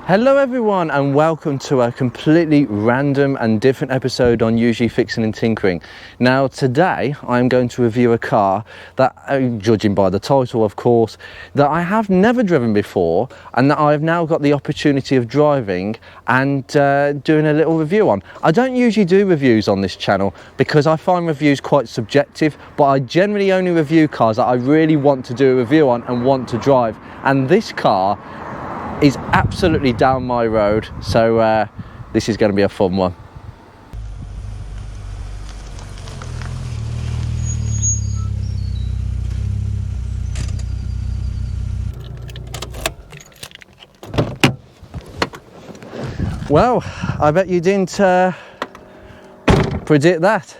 Hello everyone and welcome to a completely random and different episode on Usually Fixing and Tinkering. Now today I'm going to review a car that, judging by the title of course, that I have never driven before and that I've now got the opportunity of driving and doing a little review on. I don't usually do reviews on this channel because I find reviews quite subjective, but I generally only review cars that I really want to do a review on and want to drive, and this car is absolutely down my road, so this is going to be a fun one. Well, I bet you didn't predict that.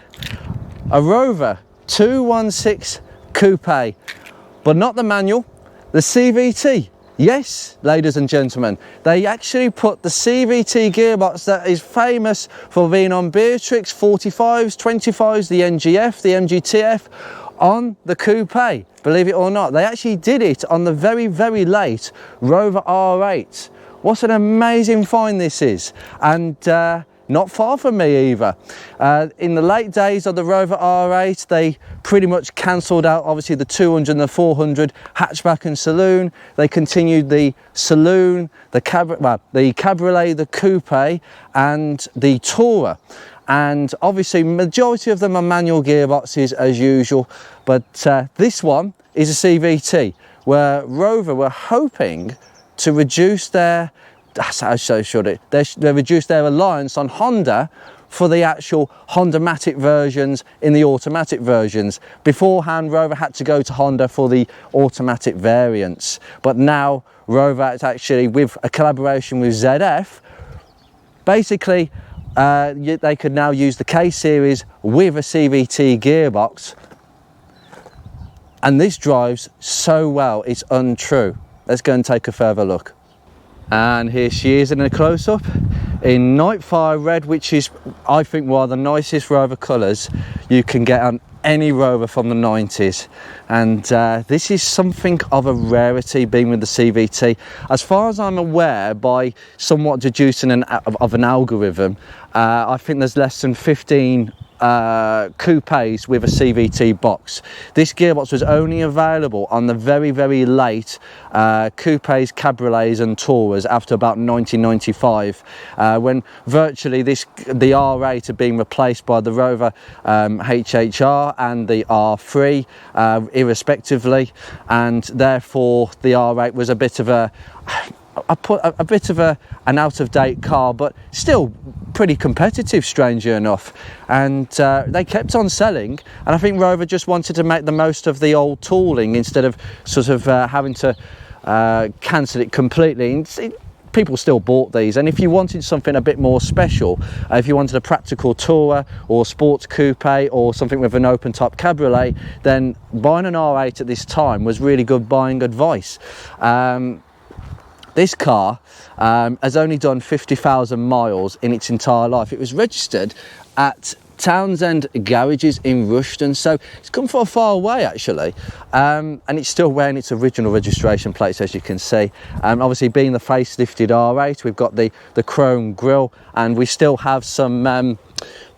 A Rover 216 Coupe, but not the manual, the CVT. Yes, ladies and gentlemen, they actually put the CVT gearbox that is famous for being on Beatrix 45s, 25s, the NGF, the MGTF, on the Coupe. Believe it or not, they actually did it on the very, very late Rover R8. What an amazing find this is, and not far from me either. In the late days of the Rover R8, they pretty much cancelled out obviously the 200 and the 400 hatchback and saloon. They continued the saloon, the cabriolet, the coupe and the tourer. And obviously majority of them are manual gearboxes as usual, but this one is a CVT where Rover were hoping to reduce their they reduced their reliance on Honda for the actual Honda-matic versions in the automatic versions. Beforehand, Rover had to go to Honda for the automatic variants, but now Rover is actually, with a collaboration with ZF, basically they could now use the K-Series with a CVT gearbox, and this drives so well it's untrue. Let's go and take a further look. And here she is in a close-up in Nightfire Red, which is, I think, one of the nicest Rover colours you can get on any Rover from the 90s. And this is something of a rarity being with the CVT. As far as I'm aware, by somewhat deducing of an algorithm, I think there's less than 15 coupes with a CVT box. This gearbox was only available on the very, very late coupes, cabriolets and tourers after about 1995, when virtually the R8 had been replaced by the Rover HHR and the R3 irrespectively, and therefore the R8 was a bit of an out-of-date car, but still pretty competitive, strangely enough. And they kept on selling, and I think Rover just wanted to make the most of the old tooling instead of sort of having to cancel it completely. People still bought these, and if you wanted something a bit more special, if you wanted a practical tourer or sports coupe or something with an open top cabriolet, then buying an R8 at this time was really good buying advice. This car has only done 50,000 miles in its entire life. It was registered at Townsend Garages in Rushden, so it's come from far away actually, and it's still wearing its original registration plates, as you can see. Obviously, being the facelifted R8, we've got the chrome grille, and we still have some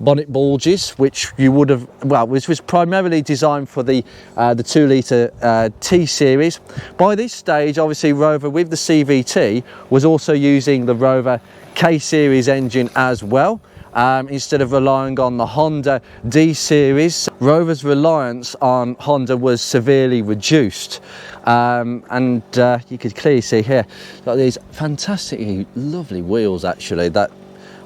bonnet bulges, which you would have, well, which was primarily designed for the 2-litre T series. By this stage, obviously, Rover with the CVT was also using the Rover K series engine as well. Instead of relying on the Honda D series, Rover's reliance on Honda was severely reduced. And you could clearly see here, got these fantastically lovely wheels actually, that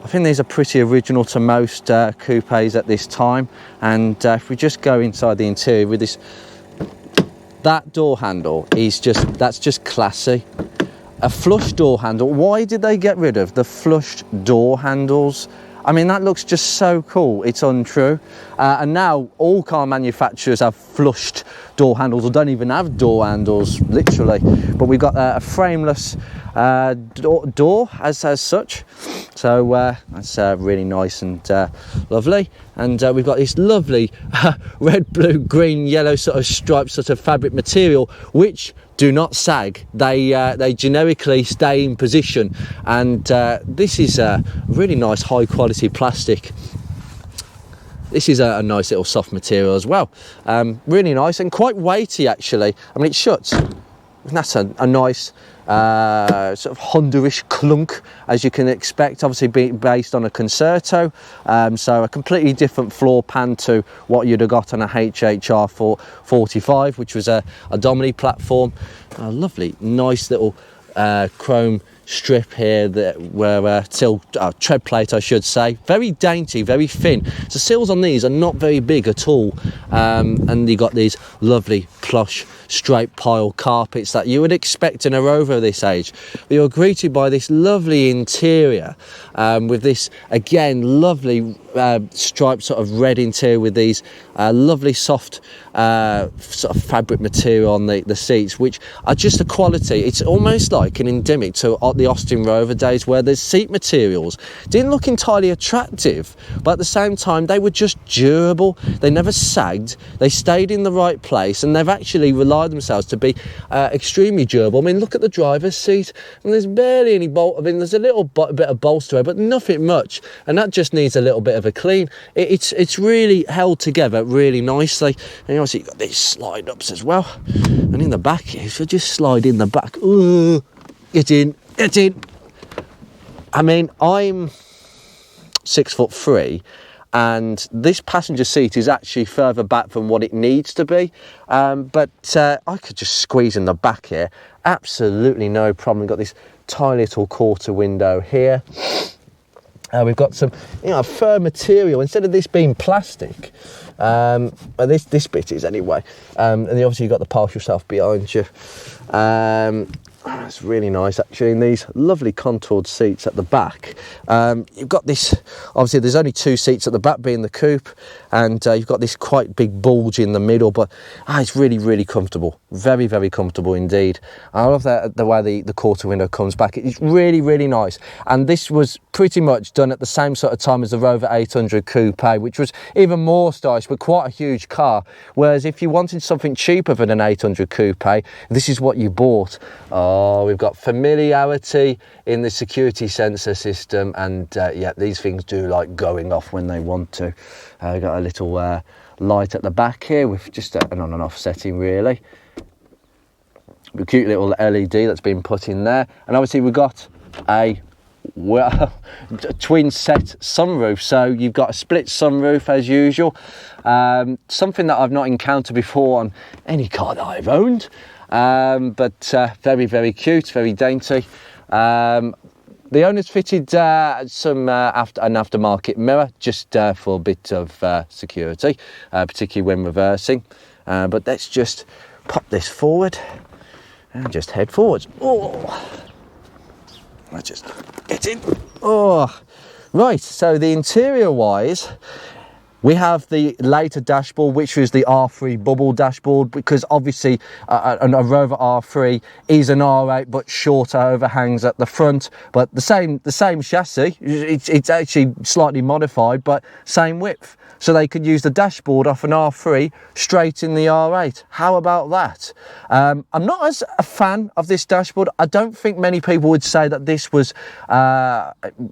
I think these are pretty original to most coupes at this time. And if we just go inside the interior with this, that door handle is that's just classy. A flush door handle. Why did they get rid of the flushed door handles? I mean, that looks just so cool, it's untrue. And now all car manufacturers have flushed door handles, or don't even have door handles, literally. But we've got a frameless door as such. So that's really nice and lovely. And we've got this lovely red, blue, green, yellow sort of striped sort of fabric material, which do not sag. They generically stay in position, and this is a really nice high quality plastic. This is a nice little soft material as well. Really nice and quite weighty actually. I mean, it shuts. That's a nice sort of Honda-ish clunk, as you can expect, obviously being based on a Concerto, so a completely different floor pan to what you'd have got on a HHR 45, which was a Domini platform. A lovely nice little chrome strip here that were tread plate, I should say. Very dainty, very thin. The sills on these are not very big at all, and you got these lovely plush straight pile carpets that you would expect in a Rover of this age. But you're greeted by this lovely interior with this again lovely striped sort of red interior with these lovely soft sort of fabric material on the seats, which are just a quality. It's almost like an endemic to the Austin Rover days, where the seat materials didn't look entirely attractive, but at the same time they were just durable. They never sagged, they stayed in the right place, and they've actually relied themselves to be extremely durable. I mean, look at the driver's seat, and there's barely any I mean, there's a little bit of bolster, but nothing much, and that just needs a little bit of a clean. It's really held together really nicely. And obviously you've got these slide ups as well, and in the back, if you just slide in the back, ooh, get in. I mean, I'm 6'3", and this passenger seat is actually further back from what it needs to be, but I could just squeeze in the back here, absolutely no problem. We've got this tiny little quarter window here. We've got some, fur material instead of this being plastic. Well, this bit is anyway, and then obviously you've got the partial self behind you. It's really nice actually, in these lovely contoured seats at the back. You've got this, obviously there's only two seats at the back, being the coupe, and you've got this quite big bulge in the middle, but it's really comfortable, very comfortable indeed. I love the way the quarter window comes back. It's really nice, and this was pretty much done at the same sort of time as the Rover 800 Coupe, which was even more stylish but quite a huge car. Whereas if you wanted something cheaper than an 800 Coupe, this is what you bought. Oh, we've got familiarity in the security sensor system, and yeah, these things do like going off when they want to. We've got a little light at the back here with just an on and off setting really. A cute little LED that's been put in there, and obviously we've got a twin set sunroof, so you've got a split sunroof as usual, something that I've not encountered before on any car that I've owned. But very cute, very dainty. The owner's fitted an aftermarket mirror just for a bit of security, particularly when reversing. But let's just pop this forward and just head forwards. Oh, let's just get in. Oh, right. So the interior wise, we have the later dashboard, which was the R3 bubble dashboard, because obviously a Rover R3 is an R8 but shorter overhangs at the front, but the same chassis. It's actually slightly modified, but same width. So they could use the dashboard off an R3 straight in the R8. How about that? I'm not as a fan of this dashboard. I don't think many people would say that this was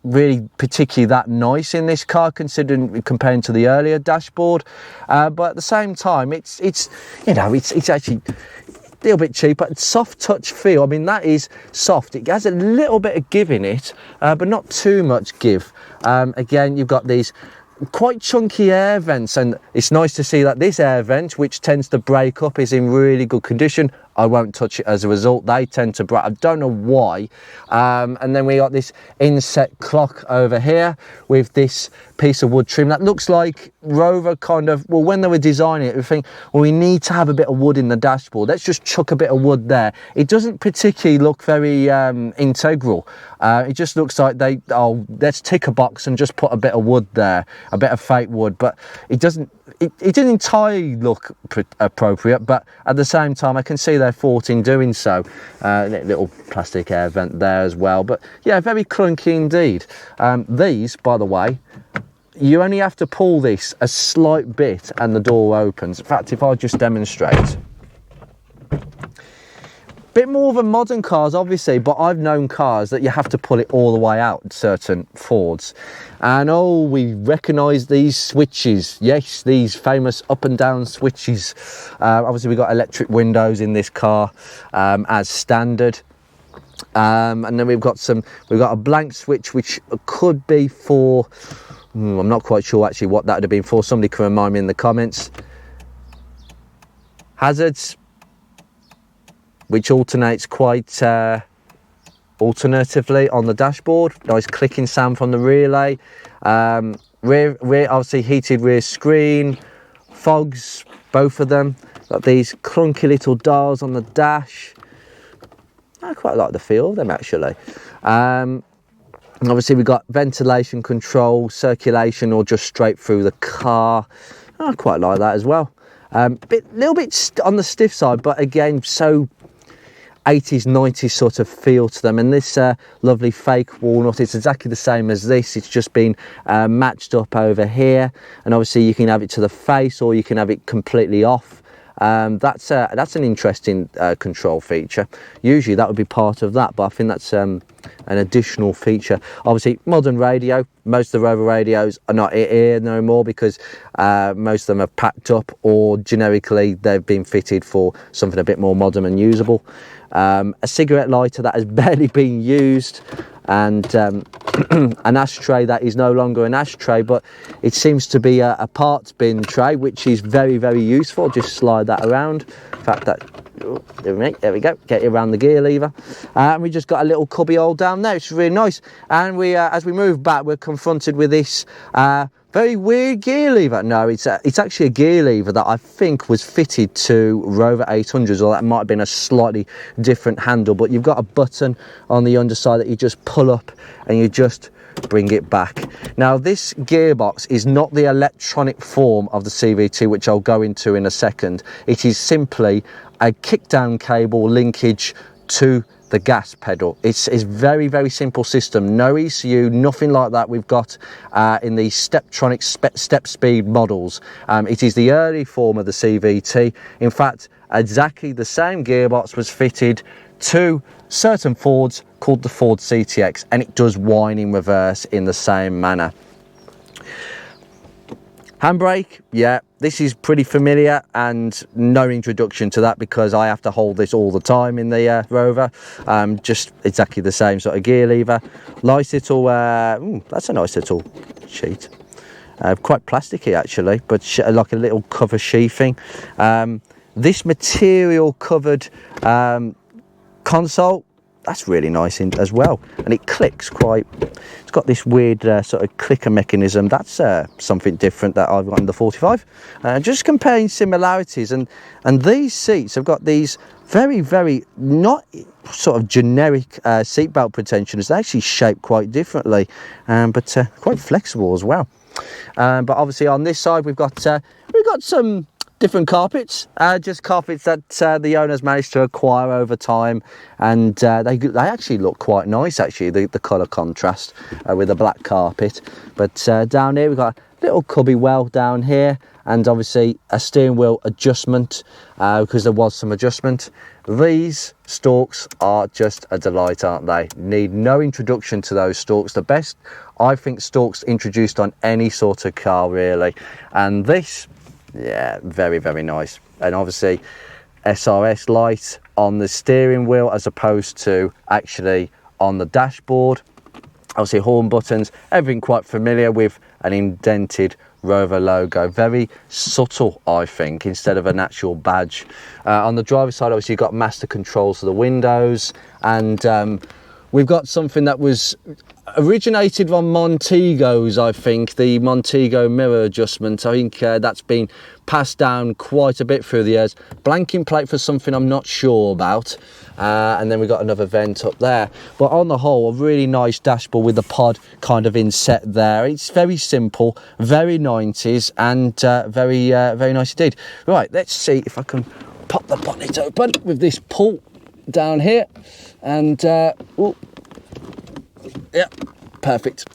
really particularly that nice in this car, considering comparing to the earlier dashboard. But at the same time, it's actually a little bit cheaper. Soft touch feel. I mean, that is soft. It has a little bit of give in it, but not too much give. Again, you've got these quite chunky air vents, and it's nice to see that this air vent, which tends to break up, is in really good condition. I won't touch it as a result. They tend to break. I don't know why. And then we got this inset clock over here with this piece of wood trim that looks like Rover kind of, well, when they were designing it, we think, well, we need to have a bit of wood in the dashboard. Let's just chuck a bit of wood there. It doesn't particularly look very integral. It just looks like let's tick a box and just put a bit of wood there, a bit of fake wood, but it doesn't. It didn't entirely look appropriate, but at the same time I can see their thought in doing so. Little plastic air vent there as well, but yeah, very clunky indeed. These, by the way, you only have to pull this a slight bit and the door opens. In fact, if I just demonstrate, Bit more than modern cars, obviously, but I've known cars that you have to pull it all the way out, certain Fords. And oh, we recognise these switches. Yes, these famous up and down switches. Obviously, we've got electric windows in this car as standard. And then we've got a blank switch, which could be for, I'm not quite sure actually what that would have been for. Somebody can remind me in the comments. Hazards, which alternates quite alternatively on the dashboard. Nice clicking sound from the relay. Rear obviously heated rear screen, fogs, both of them. Got these clunky little dials on the dash. I quite like the feel of them actually. Obviously we've got ventilation control, circulation, or just straight through the car. I quite like that as well. Little bit on the stiff side, but again, so 80s 90s sort of feel to them. And this lovely fake walnut, it's exactly the same as this. It's just been matched up over here, and obviously you can have it to the face or you can have it completely off. That's an interesting control feature. Usually that would be part of that, but I think that's an additional feature. Obviously modern radio, most of the Rover radios are not here no more because most of them are packed up, or generically they've been fitted for something a bit more modern and usable. A cigarette lighter that has barely been used, and an ashtray that is no longer an ashtray, but it seems to be a parts bin tray, which is very, very useful. Just slide that around. In fact, there we go, get it around the gear lever. And we just got a little cubby hole down there, which is really nice. And we as we move back, we're confronted with this very weird gear lever. No, it's actually a gear lever that I think was fitted to Rover 800s, or that might have been a slightly different handle, but you've got a button on the underside that you just pull up and you just bring it back. Now this gearbox is not the electronic form of the CVT, which I'll go into in a second. It is simply a kickdown cable linkage to the gas pedal. It's very, very simple system. No ECU, nothing like that we've got in the Steptronic step speed models. It is the early form of the CVT. In fact, exactly the same gearbox was fitted to certain Fords called the Ford CTX, and it does whine in reverse in the same manner. Handbrake, yeah, this is pretty familiar, and no introduction to that because I have to hold this all the time in the Rover. Just exactly the same sort of gear lever. Nice little, that's a nice little sheet. Quite plasticky actually, but like a little cover sheathing. This material covered console, that's really nice as well, and it clicks quite. It's got this weird sort of clicker mechanism. That's something different that I've got in the 45. Just comparing similarities, and these seats have got these very, very not sort of generic seatbelt pretensions. They're actually shaped quite differently, but quite flexible as well. But obviously on this side we've got some different carpets, just carpets that the owners managed to acquire over time, and they actually look quite nice actually, the colour contrast with the black carpet. But down here we've got a little cubby well down here, and obviously a steering wheel adjustment because there was some adjustment. These stalks are just a delight, aren't they? Need no introduction to those stalks. The best, I think, stalks introduced on any sort of car really. And this, yeah, very, very nice. And obviously SRS light on the steering wheel as opposed to actually on the dashboard. Obviously horn buttons, everything quite familiar with an indented Rover logo. Very subtle, I think, instead of an actual badge. On the driver's side, obviously you've got master controls for the windows, and we've got something that was originated on Montegos, I think, the Montego mirror adjustment. I think that's been passed down quite a bit through the years. Blanking plate for something I'm not sure about. And then we've got another vent up there. But on the whole, a really nice dashboard with the pod kind of inset there. It's very simple, very 90s, and very, very nice indeed. Right, let's see if I can pop the bonnet open with this pull down here. And, ooh. Yeah, perfect.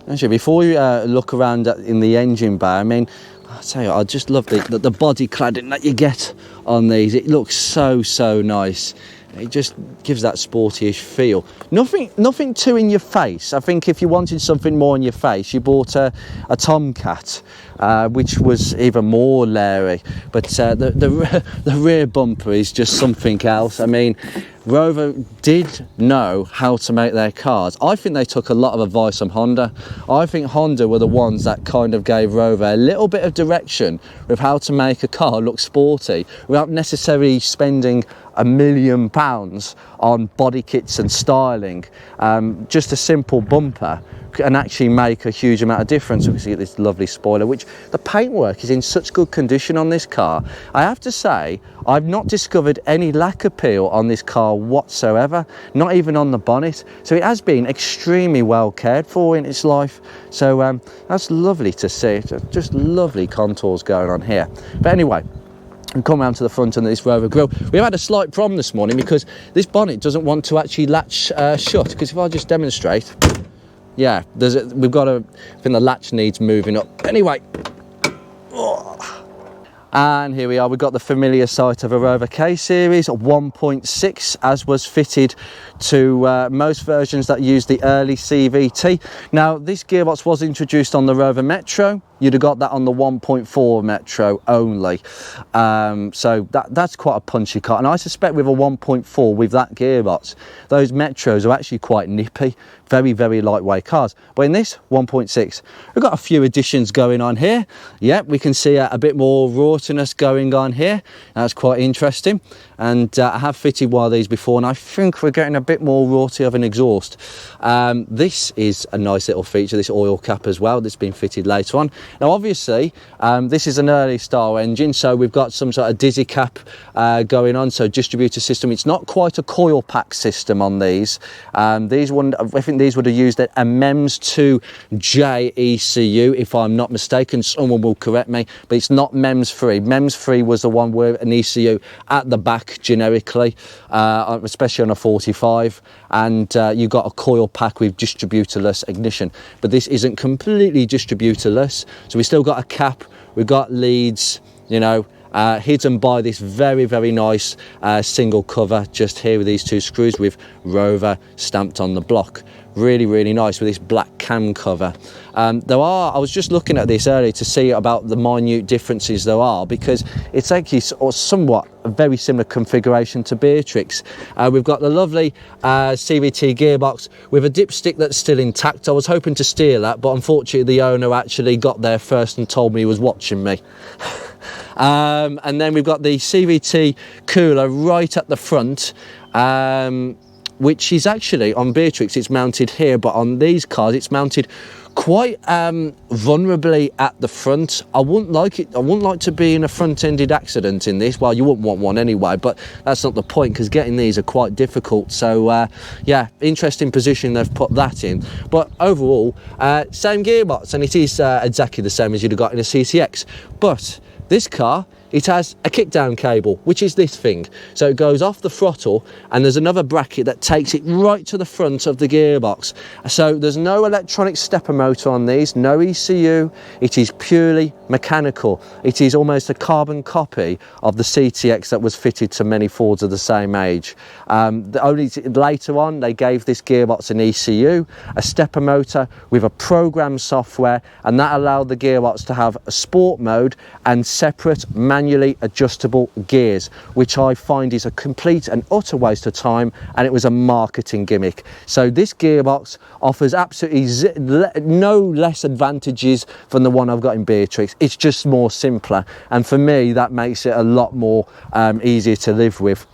Actually, before you look around in the engine bay, I mean, I tell you, I just love the body cladding that you get on these. It looks so nice. It just gives that sporty-ish feel. Nothing too in your face. I think if you wanted something more in your face, you bought a Tomcat, which was even more leery. But the rear bumper is just something else. I mean, Rover did know how to make their cars. I think they took a lot of advice from Honda. I think Honda were the ones that kind of gave Rover a little bit of direction with how to make a car look sporty without necessarily spending £1 million on body kits and styling. Just a simple bumper can actually make a huge amount of difference. We see this lovely spoiler, which the paintwork is in such good condition on this car. I have to say, I've not discovered any lack appeal on this car whatsoever, not even on the bonnet. So it has been extremely well cared for in its life. So that's lovely to see. Just lovely contours going on here. But anyway, and come round to the front of this Rover grille. We've had a slight problem this morning because this bonnet doesn't want to actually latch shut. Because if I just demonstrate, yeah, we've got I think the latch needs moving up. Anyway, and here we are. We've got the familiar sight of a Rover K series 1.6, as was fitted to most versions that use the early CVT. Now, this gearbox was introduced on the Rover Metro. You'd have got that on the 1.4 Metro only. So that's quite a punchy car. And I suspect with a 1.4 with that gearbox, those Metros are actually quite nippy. Very lightweight cars. But in this 1.6, we've got a few additions going on here. Yep, we can see a bit more raughtiness going on here. That's quite interesting. And I have fitted one of these before, and I think we're getting a bit more raughty of an exhaust. This is a nice little feature, this oil cap as well, that's been fitted later on. Now, obviously, this is an early style engine, so we've got some sort of dizzy cap going on, so distributor system. It's not quite a coil pack system on these. I think these would have used a MEMS 2J ECU, if I'm not mistaken. Someone will correct me, but it's not MEMS 3. MEMS 3 was the one with an ECU at the back generically, especially on a 45, and you got a coil pack with distributorless ignition. But this isn't completely distributorless, so we still got a cap, we've got leads, you know, hidden by this very nice single cover just here with these two screws with Rover stamped on the block. Really nice with this black cam cover. I was just looking at this earlier to see about the minute differences there are, because it's actually somewhat a very similar configuration to Beatrix. We've got the lovely CVT gearbox with a dipstick that's still intact. I was hoping to steal that, but unfortunately the owner actually got there first and told me he was watching me. And then we've got the CVT cooler right at the front, which is actually on Beatrix it's mounted here, but on these cars it's mounted quite vulnerably at the front. I wouldn't like to be in a front-ended accident in this. Well, you wouldn't want one anyway, but that's not the point, because getting these are quite difficult. So yeah, interesting position they've put that in. But overall, same gearbox, and it is exactly the same as you'd have got in a CTX. But this car, it has a kick-down cable, which is this thing. So it goes off the throttle, and there's another bracket that takes it right to the front of the gearbox. So there's no electronic stepper motor on these, no ECU. It is purely mechanical. It is almost a carbon copy of the CTX that was fitted to many Fords of the same age. Only later on, they gave this gearbox an ECU, a stepper motor with a program software, and that allowed the gearbox to have a sport mode and separate manually adjustable gears, which I find is a complete and utter waste of time, and it was a marketing gimmick. So this gearbox offers absolutely no less advantages than the one I've got in Beatrix. It's just more simpler, and for me that makes it a lot more easier to live with.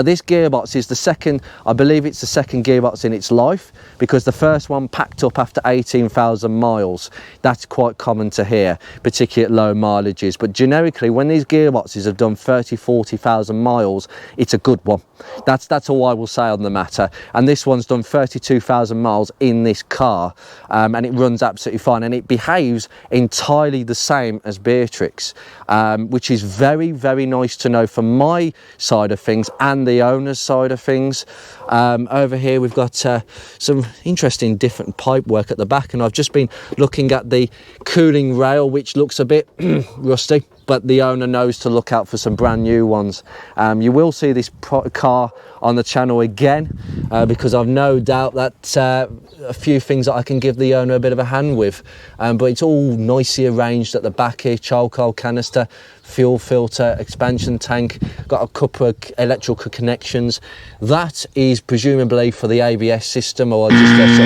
This gearbox is the second, I believe it's the second gearbox in its life, because the first one packed up after 18,000 miles. That's quite common to hear, particularly at low mileages. But generically, when these gearboxes have done 30,000-40,000 miles, it's a good one. That's all I will say on the matter. And this one's done 32,000 miles in this car, and it runs absolutely fine, and it behaves entirely the same as Beatrix, which is very nice to know from my side of things, and and the owner's side of things. Over here we've got some interesting different pipe work at the back, and I've just been looking at the cooling rail, which looks a bit rusty, but the owner knows to look out for some brand new ones. You will see this car on the channel again, because I've no doubt that a few things that I can give the owner a bit of a hand with, but it's all nicely arranged at the back here. Charcoal canister, fuel filter, expansion tank, got a couple of electrical connections. That is presumably for the ABS system, or just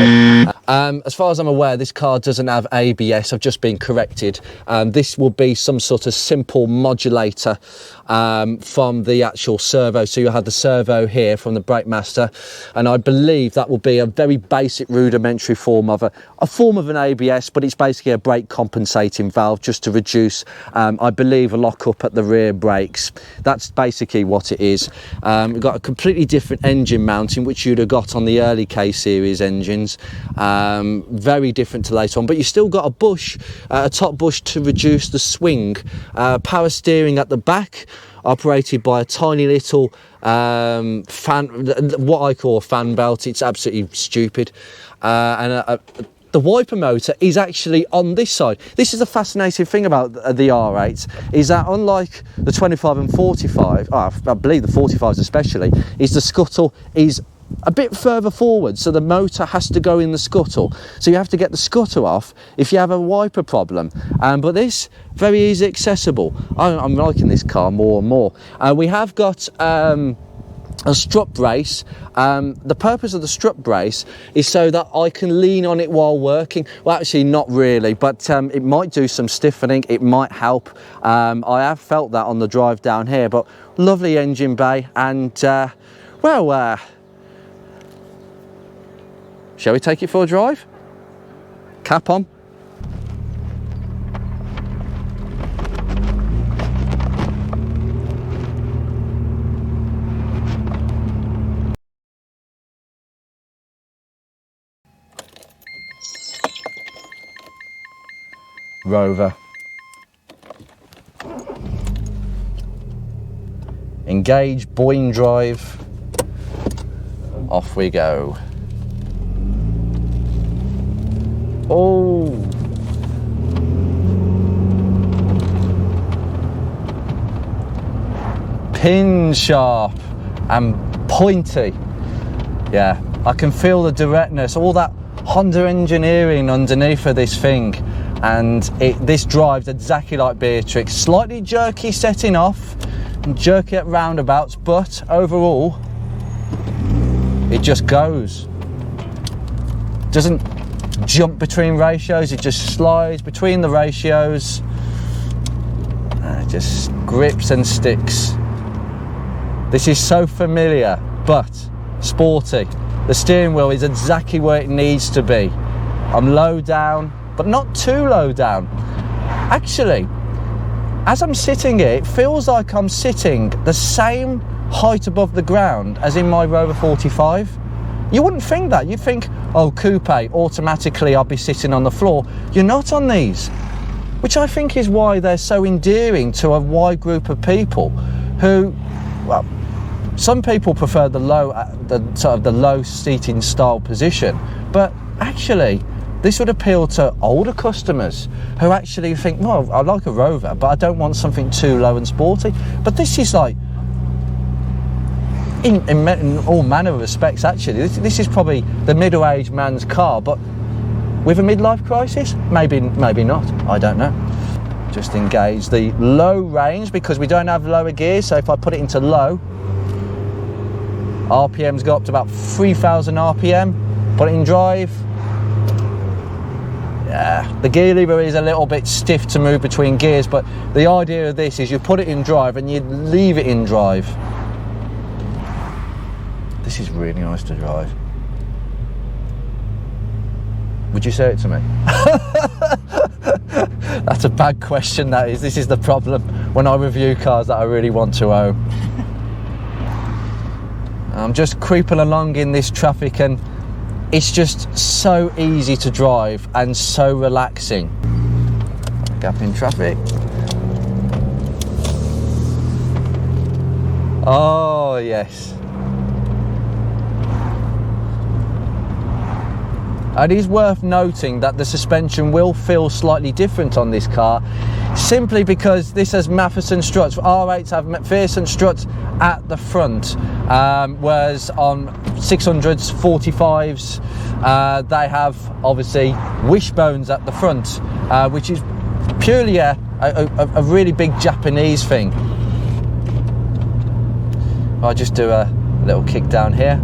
as far as I'm aware, this car doesn't have ABS. I've just been corrected. This will be some sort of simple modulator from the actual servo. So you have the servo here from the brake master, and I believe that will be a very basic rudimentary form of a form of an ABS, but it's basically a brake compensating valve just to reduce, I believe, a lock-up at the rear brakes. That's basically what it is. We've got a completely different engine mounting, which you'd have got on the early K series engines. Very different to later on, but you still got a bush, a top bush to reduce the swing. Power steering at the back, operated by a tiny little fan, what I call a fan belt. It's absolutely stupid. The wiper motor is actually on this side. This is the fascinating thing about the R8s, is that unlike the 25 and 45, I believe the 45s especially, is the scuttle is a bit further forward, so the motor has to go in the scuttle, so you have to get the scuttle off if you have a wiper problem. But this, very easy accessible. I'm liking this car more and more. We have got a strut brace. The purpose of the strut brace is so that I can lean on it while working. Well, actually not really, but it might do some stiffening, it might help. I have felt that on the drive down here. But lovely engine bay, and well, shall we take it for a drive? Cap on. Rover. Engage, buoying drive. Off we go. Oh, pin sharp and pointy. Yeah, I can feel the directness, all that Honda engineering underneath of this thing, and this drives exactly like Beatrix. Slightly jerky setting off and jerky at roundabouts, but overall it just goes. Doesn't jump between ratios, it just slides between the ratios, and it just grips and sticks. This is so familiar but sporty. The steering wheel is exactly where it needs to be. I'm low down, but not too low down. Actually, as I'm sitting here, it feels like I'm sitting the same height above the ground as in my Rover 45. You wouldn't think that. You'd think, oh, coupe, automatically I'll be sitting on the floor. You're not on these, which I think is why they're so endearing to a wide group of people who, well, some people prefer the low seating style position, but actually this would appeal to older customers who actually think, well, I like a Rover, but I don't want something too low and sporty. But this is like, in all manner of respects, actually, this is probably the middle-aged man's car, but with a midlife crisis? Maybe not, I don't know. Just engage the low range, because we don't have lower gears, so if I put it into low, RPMs go up to about 3,000 RPM, put it in drive. Yeah, the gear lever is a little bit stiff to move between gears, but the idea of this is you put it in drive and you leave it in drive. This is really nice to drive. Would you say it to me? That's a bad question, that is. This is the problem when I review cars that I really want to own. I'm just creeping along in this traffic, and it's just so easy to drive and so relaxing. Gap in traffic. Oh, yes. It is worth noting that the suspension will feel slightly different on this car, simply because this has Matheson struts. R8s have McPherson struts at the front, whereas on 600s, 45s, they have obviously wishbones at the front, which is purely a really big Japanese thing. I'll just do a little kick down here.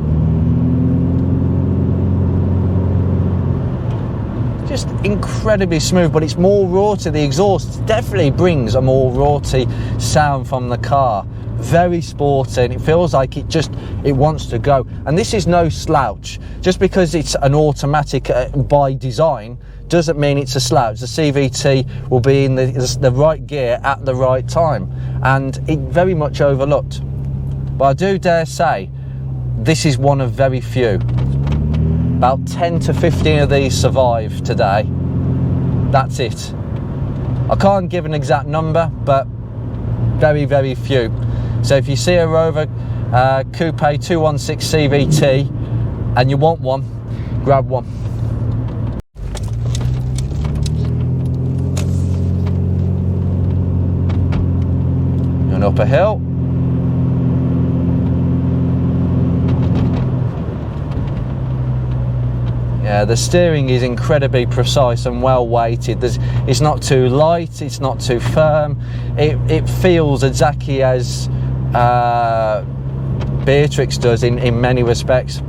Just incredibly smooth, but it's more raughty. The exhaust definitely brings a more raughty sound from the car. Very sporty, and it feels like it wants to go. And this is no slouch. Just because it's an automatic by design doesn't mean it's a slouch. The CVT will be in the right gear at the right time, and it very much overlooked. But I do dare say this is one of very few. About 10 to 15 of these survive today. That's it. I can't give an exact number, but very, very few. So if you see a Rover Coupe 216 CVT and you want one, grab one. And up a hill. Yeah, the steering is incredibly precise and well weighted. It's not too light, it's not too firm. It feels exactly as Beatrix does in many respects.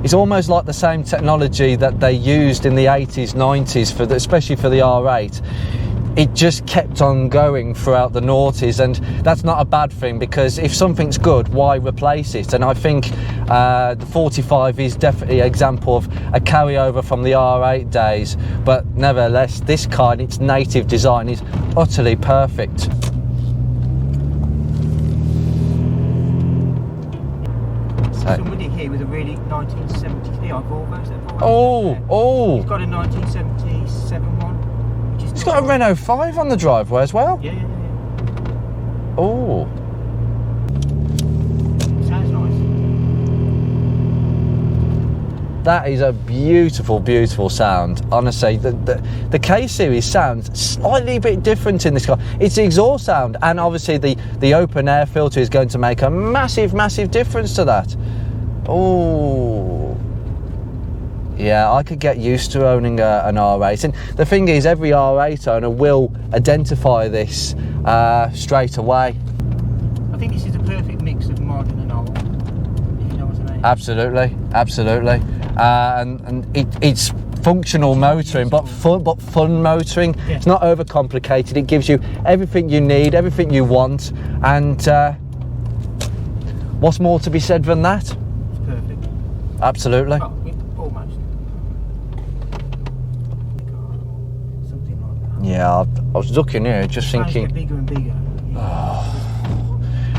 It's almost like the same technology that they used in the 80s, 90s, especially for the R8. It just kept on going throughout the noughties, and that's not a bad thing, because if something's good, why replace it? And I think the 45 is definitely an example of a carryover from the R8 days, but nevertheless this car in its native design is utterly perfect. Somebody here with a really 1973 Rover. Oh! He's got a 1977 one. He's got a Renault 5 on the driveway as well. Yeah. Oh. Sounds nice. That is a beautiful, beautiful sound. Honestly, the K-Series sounds slightly bit different in this car. It's the exhaust sound, and obviously the open air filter is going to make a massive, massive difference to that. Oh. Yeah, I could get used to owning an R8, and the thing is, every R8 owner will identify this straight away. I think this is a perfect mix of modern and old, if you know what I mean. Absolutely, absolutely, and it's functional motoring, but fun motoring. Yeah. It's not overcomplicated. It gives you everything you need, everything you want, and what's more to be said than that? It's perfect. Absolutely. Oh, almost. Something like that. Yeah, I was looking here, just thinking. Bigger and bigger.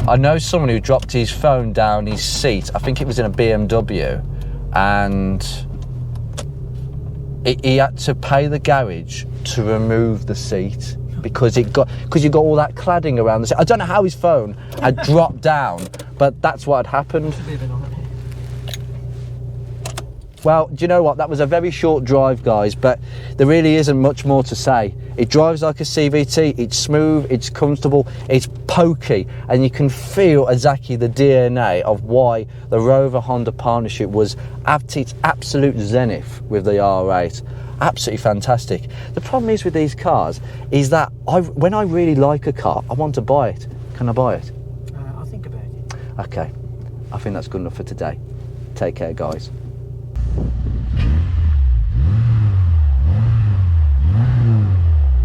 I know someone who dropped his phone down his seat. I think it was in a BMW, and he had to pay the garage to remove the seat because you got all that cladding around the seat. I don't know how his phone had dropped down, but that's what had happened. Well, do you know what? That was a very short drive, guys, but there really isn't much more to say. It drives like a CVT, it's smooth, it's comfortable, it's pokey, and you can feel exactly the DNA of why the Rover-Honda partnership was at its absolute zenith with the R8. Absolutely fantastic. The problem is with these cars is that when I really like a car, I want to buy it. Can I buy it? I'll think about it. Okay, I think that's good enough for today. Take care, guys.